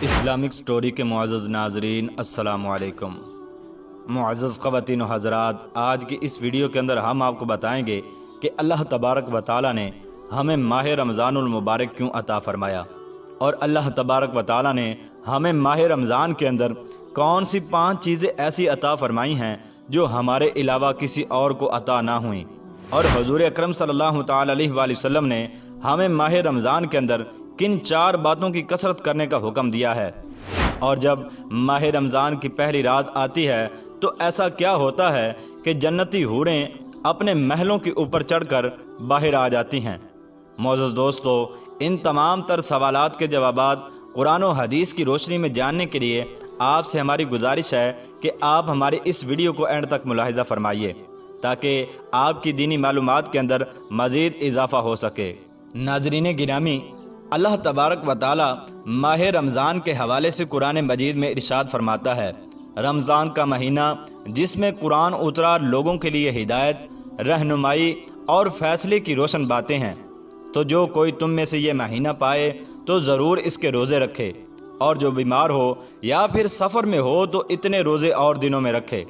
Islamic story کے معزز ناظرین السلام علیکم۔ معزز خواتین و حضرات، آج کی اس ویڈیو کے اندر ہم آپ کو بتائیں گے کہ اللہ تبارک و تعالیٰ نے ہمیں ماہ رمضان المبارک کیوں عطا فرمایا، اور اللہ تبارک و تعالیٰ نے ہمیں ماہ رمضان کے اندر کون سی 5 چیزیں ایسی عطا فرمائی ہیں جو ہمارے علاوہ کسی اور کو عطا نہ ہوئیں، اور حضور اکرم صلی اللہ تعالیٰ علیہ وآلہ وسلم نے ہمیں ماہ رمضان کے اندر کن 4 باتوں کی کثرت کرنے کا حکم دیا ہے، اور جب ماہ رمضان کی پہلی رات آتی ہے تو ایسا کیا ہوتا ہے کہ جنتی حوریں اپنے محلوں کے اوپر چڑھ کر باہر آ جاتی ہیں۔ معزز دوستو، ان تمام تر سوالات کے جوابات قرآن و حدیث کی روشنی میں جاننے کے لیے آپ سے ہماری گزارش ہے کہ آپ ہماری اس ویڈیو کو اینڈ تک ملاحظہ فرمائیے تاکہ آپ کی دینی معلومات کے اندر مزید اضافہ ہو سکے۔ ناظرین گرامی، اللہ تبارک و تعالی ماہ رمضان کے حوالے سے قرآن مجید میں ارشاد فرماتا ہے، رمضان کا مہینہ جس میں قرآن اترا لوگوں کے لیے ہدایت، رہنمائی اور فیصلے کی روشن باتیں ہیں، تو جو کوئی تم میں سے یہ مہینہ پائے تو ضرور اس کے روزے رکھے، اور جو بیمار ہو یا پھر سفر میں ہو تو اتنے روزے اور دنوں میں رکھے۔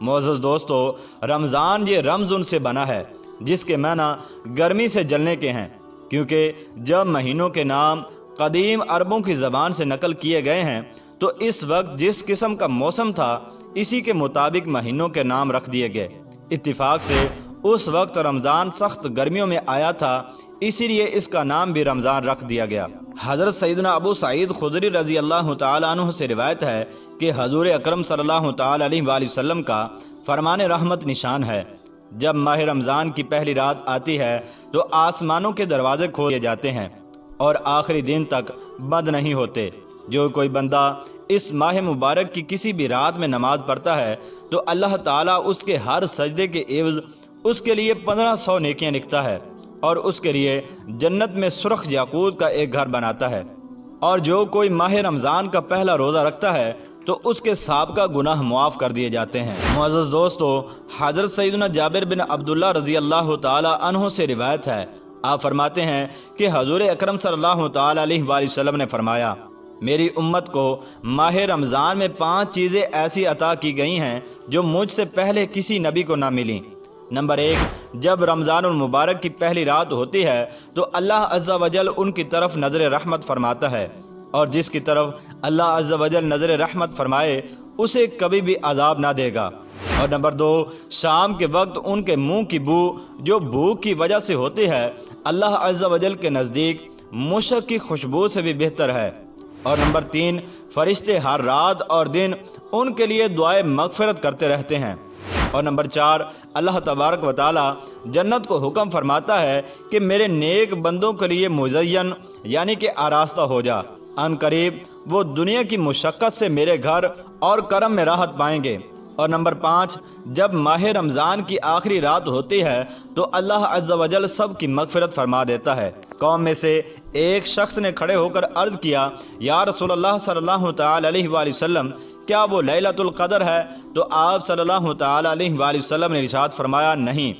معزز دوستو، رمضان یہ رمضان سے بنا ہے جس کے معنی گرمی سے جلنے کے ہیں، کیونکہ جب مہینوں کے نام قدیم عربوں کی زبان سے نقل کیے گئے ہیں تو اس وقت جس قسم کا موسم تھا اسی کے مطابق مہینوں کے نام رکھ دیے گئے۔ اتفاق سے اس وقت رمضان سخت گرمیوں میں آیا تھا، اسی لیے اس کا نام بھی رمضان رکھ دیا گیا۔ حضرت سیدنا ابو سعید خدری رضی اللہ تعالیٰ عنہ سے روایت ہے کہ حضور اکرم صلی اللہ تعالیٰ علیہ وآلہ وسلم کا فرمان رحمت نشان ہے، جب ماہ رمضان کی پہلی رات آتی ہے تو آسمانوں کے دروازے کھول دیے جاتے ہیں اور آخری دن تک بند نہیں ہوتے۔ جو کوئی بندہ اس ماہ مبارک کی کسی بھی رات میں نماز پڑھتا ہے تو اللہ تعالیٰ اس کے ہر سجدے کے عوض اس کے لیے 1500 نیکیاں لکھتا ہے، اور اس کے لیے جنت میں سرخ یاقوت کا ایک گھر بناتا ہے۔ اور جو کوئی ماہ رمضان کا پہلا روزہ رکھتا ہے تو اس کے سابقہ گناہ معاف کر دیے جاتے ہیں۔ معزز دوستو، حضرت سیدنا جابر بن عبداللہ رضی اللہ تعالیٰ عنہ سے روایت ہے، آپ فرماتے ہیں کہ حضور اکرم صلی اللہ تعالیٰ علیہ وآلہ وسلم نے فرمایا، میری امت کو ماہ رمضان میں 5 چیزیں ایسی عطا کی گئی ہیں جو مجھ سے پہلے کسی نبی کو نہ ملیں۔ نمبر 1، جب رمضان المبارک کی پہلی رات ہوتی ہے تو اللہ عز و جل ان کی طرف نظر رحمت فرماتا ہے، اور جس کی طرف اللہ عز و جل نظر رحمت فرمائے اسے کبھی بھی عذاب نہ دے گا۔ اور نمبر 2، شام کے وقت ان کے منہ کی بو جو بھوک کی وجہ سے ہوتی ہے اللہ عز و جل کے نزدیک مشک کی خوشبو سے بھی بہتر ہے۔ اور نمبر 3، فرشتے ہر رات اور دن ان کے لیے دعائے مغفرت کرتے رہتے ہیں۔ اور نمبر 4، اللہ تبارک و تعالی جنت کو حکم فرماتا ہے کہ میرے نیک بندوں کے لیے مزین یعنی کہ آراستہ ہو جا، ان قریب وہ دنیا کی مشقت سے میرے گھر اور کرم میں راحت پائیں گے۔ اور نمبر 5، جب ماہ رمضان کی آخری رات ہوتی ہے تو اللہ عز و جل سب کی مغفرت فرما دیتا ہے۔ قوم میں سے ایک شخص نے کھڑے ہو کر عرض کیا، یا رسول اللہ صلی اللہ تعالی علیہ وآلہ وسلم، کیا وہ لیلۃ القدر ہے؟ تو آپ صلی اللہ تعالی علیہ وآلہ وسلم نے ارشاد فرمایا، نہیں،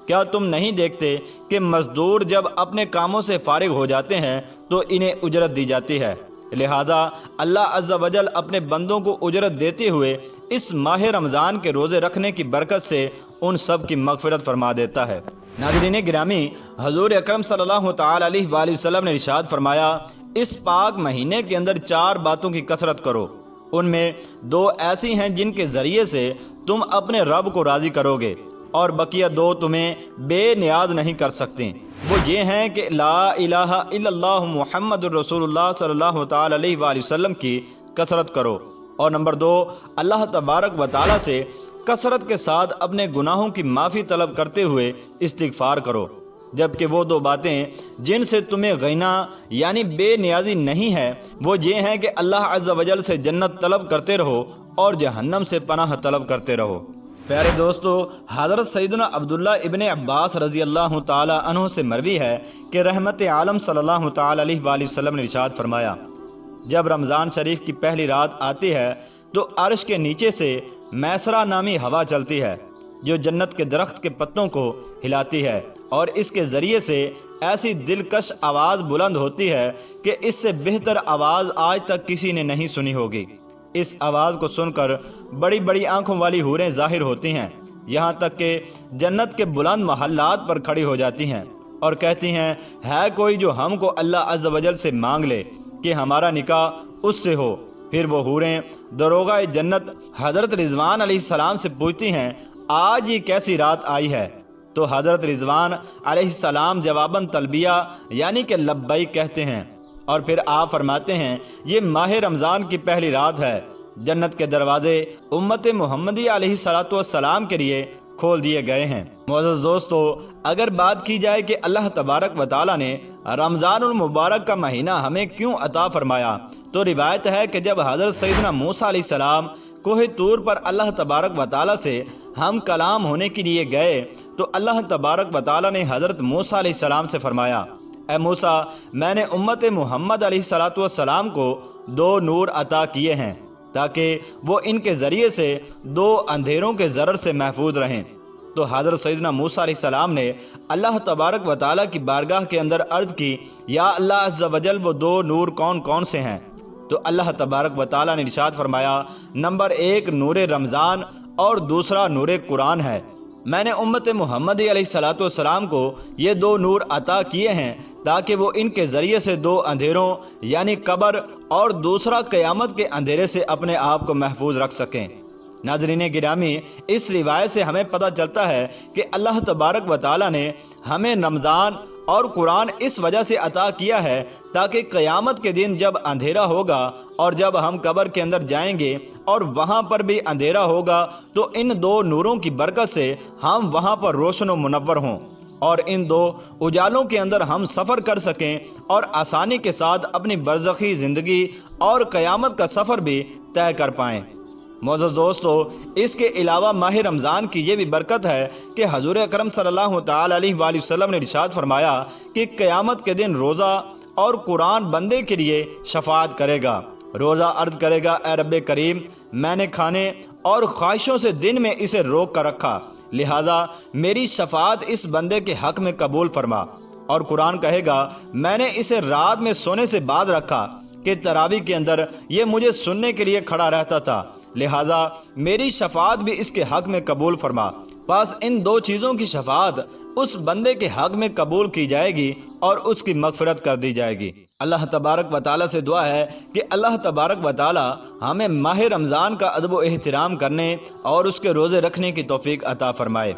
کیا تم نہیں دیکھتے کہ مزدور جب اپنے کاموں سے فارغ ہو جاتے ہیں تو انہیں اجرت دی جاتی ہے، لہٰذا اللہ عز و جل اپنے بندوں کو اجرت دیتے ہوئے اس ماہ رمضان کے روزے رکھنے کی برکت سے ان سب کی مغفرت فرما دیتا ہے۔ ناظرین گرامی، حضور اکرم صلی اللہ تعالی علیہ وآلہ وسلم نے ارشاد فرمایا، اس پاک مہینے کے اندر 4 باتوں کی کثرت کرو، ان میں 2 ایسی ہیں جن کے ذریعے سے تم اپنے رب کو راضی کرو گے، اور بقیہ 2 تمہیں بے نیاز نہیں کر سکتے۔ وہ یہ ہیں کہ لا الہ الا اللہ محمد الرسول اللہ صلی اللہ تعالی علیہ وآلہ وسلم کی کثرت کرو، اور نمبر 2، اللہ تبارک و تعالیٰ سے کثرت کے ساتھ اپنے گناہوں کی معافی طلب کرتے ہوئے استغفار کرو۔ جبکہ وہ 2 باتیں جن سے تمہیں غنا یعنی بے نیازی نہیں ہے وہ یہ ہیں کہ اللہ عز و جل سے جنت طلب کرتے رہو اور جہنم سے پناہ طلب کرتے رہو۔ پیارے دوستو، حضرت سیدنا عبداللہ ابن عباس رضی اللہ تعالی عنہ سے مروی ہے کہ رحمت عالم صلی اللہ تعالی علیہ وآلہ وسلم نے ارشاد فرمایا، جب رمضان شریف کی پہلی رات آتی ہے تو عرش کے نیچے سے میسرہ نامی ہوا چلتی ہے، جو جنت کے درخت کے پتوں کو ہلاتی ہے اور اس کے ذریعے سے ایسی دلکش آواز بلند ہوتی ہے کہ اس سے بہتر آواز آج تک کسی نے نہیں سنی ہوگی۔ اس آواز کو سن کر بڑی بڑی آنکھوں والی حوریں ظاہر ہوتی ہیں، یہاں تک کہ جنت کے بلند محلات پر کھڑی ہو جاتی ہیں اور کہتی ہیں، ہے کوئی جو ہم کو اللہ عز و جل سے مانگ لے کہ ہمارا نکاح اس سے ہو۔ پھر وہ حوریں دروغہ جنت حضرت رضوان علیہ السلام سے پوچھتی ہیں، آج یہ کیسی رات آئی ہے؟ تو حضرت رضوان علیہ السلام جواباً تلبیہ یعنی کہ لبیک کہتے ہیں، اور پھر آپ فرماتے ہیں، یہ ماہ رمضان کی پہلی رات ہے، جنت کے دروازے امت محمدی علیہ السلام کے لیے کھول دیے گئے ہیں۔ معزز دوستو، اگر بات کی جائے کہ اللہ تبارک و تعالیٰ نے رمضان المبارک کا مہینہ ہمیں کیوں عطا فرمایا، تو روایت ہے کہ جب حضرت سیدنا موسیٰ علیہ السلام کوہ طور پر اللہ تبارک و تعالیٰ سے ہم کلام ہونے کے لیے گئے تو اللہ تبارک و تعالیٰ نے حضرت موسیٰ علیہ السلام سے فرمایا، اے موسیٰ، میں نے امت محمد علیہ السلام کو 2 نور عطا کیے ہیں تاکہ وہ ان کے ذریعے سے 2 اندھیروں کے ضرر سے محفوظ رہیں۔ تو حضرت سیدنا موسیٰ علیہ السلام نے اللہ تبارک و تعالیٰ کی بارگاہ کے اندر عرض کی، یا اللہ عز و جل وہ 2 نور کون کون سے ہیں؟ تو اللہ تبارک و تعالیٰ نے ارشاد فرمایا، نمبر 1 نور رمضان اور دوسرا نور قرآن ہے۔ میں نے امت محمدی علیہ السلام کو یہ 2 نور عطا کیے ہیں تاکہ وہ ان کے ذریعے سے 2 اندھیروں یعنی قبر اور دوسرا قیامت کے اندھیرے سے اپنے آپ کو محفوظ رکھ سکیں۔ ناظرین گرامی، اس روایت سے ہمیں پتہ چلتا ہے کہ اللہ تبارک و تعالیٰ نے ہمیں رمضان اور قرآن اس وجہ سے عطا کیا ہے تاکہ قیامت کے دن جب اندھیرا ہوگا اور جب ہم قبر کے اندر جائیں گے اور وہاں پر بھی اندھیرا ہوگا تو ان 2 نوروں کی برکت سے ہم وہاں پر روشن و منور ہوں اور ان 2 اجالوں کے اندر ہم سفر کر سکیں اور آسانی کے ساتھ اپنی برزخی زندگی اور قیامت کا سفر بھی طے کر پائیں۔ معزز دوستو، اس کے علاوہ ماہ رمضان کی یہ بھی برکت ہے کہ حضور اکرم صلی اللہ تعالی علیہ وآلہ وسلم نے ارشاد فرمایا کہ قیامت کے دن روزہ اور قرآن بندے کے لیے شفاعت کرے گا۔ روزہ عرض کرے گا، اے رب کریم، میں نے کھانے اور خواہشوں سے دن میں اسے روک کر رکھا، لہذا میری شفاعت اس بندے کے حق میں قبول فرما۔ اور قرآن کہے گا، میں نے اسے رات میں سونے سے باز رکھا کہ تراویح کے اندر یہ مجھے سننے کے لیے کھڑا رہتا تھا، لہذا میری شفاعت بھی اس کے حق میں قبول فرما۔ بس ان 2 چیزوں کی شفاعت اس بندے کے حق میں قبول کی جائے گی اور اس کی مغفرت کر دی جائے گی۔ اللہ تبارک و تعالیٰ سے دعا ہے کہ اللہ تبارک و تعالیٰ ہمیں ماہ رمضان کا ادب و احترام کرنے اور اس کے روزے رکھنے کی توفیق عطا فرمائے۔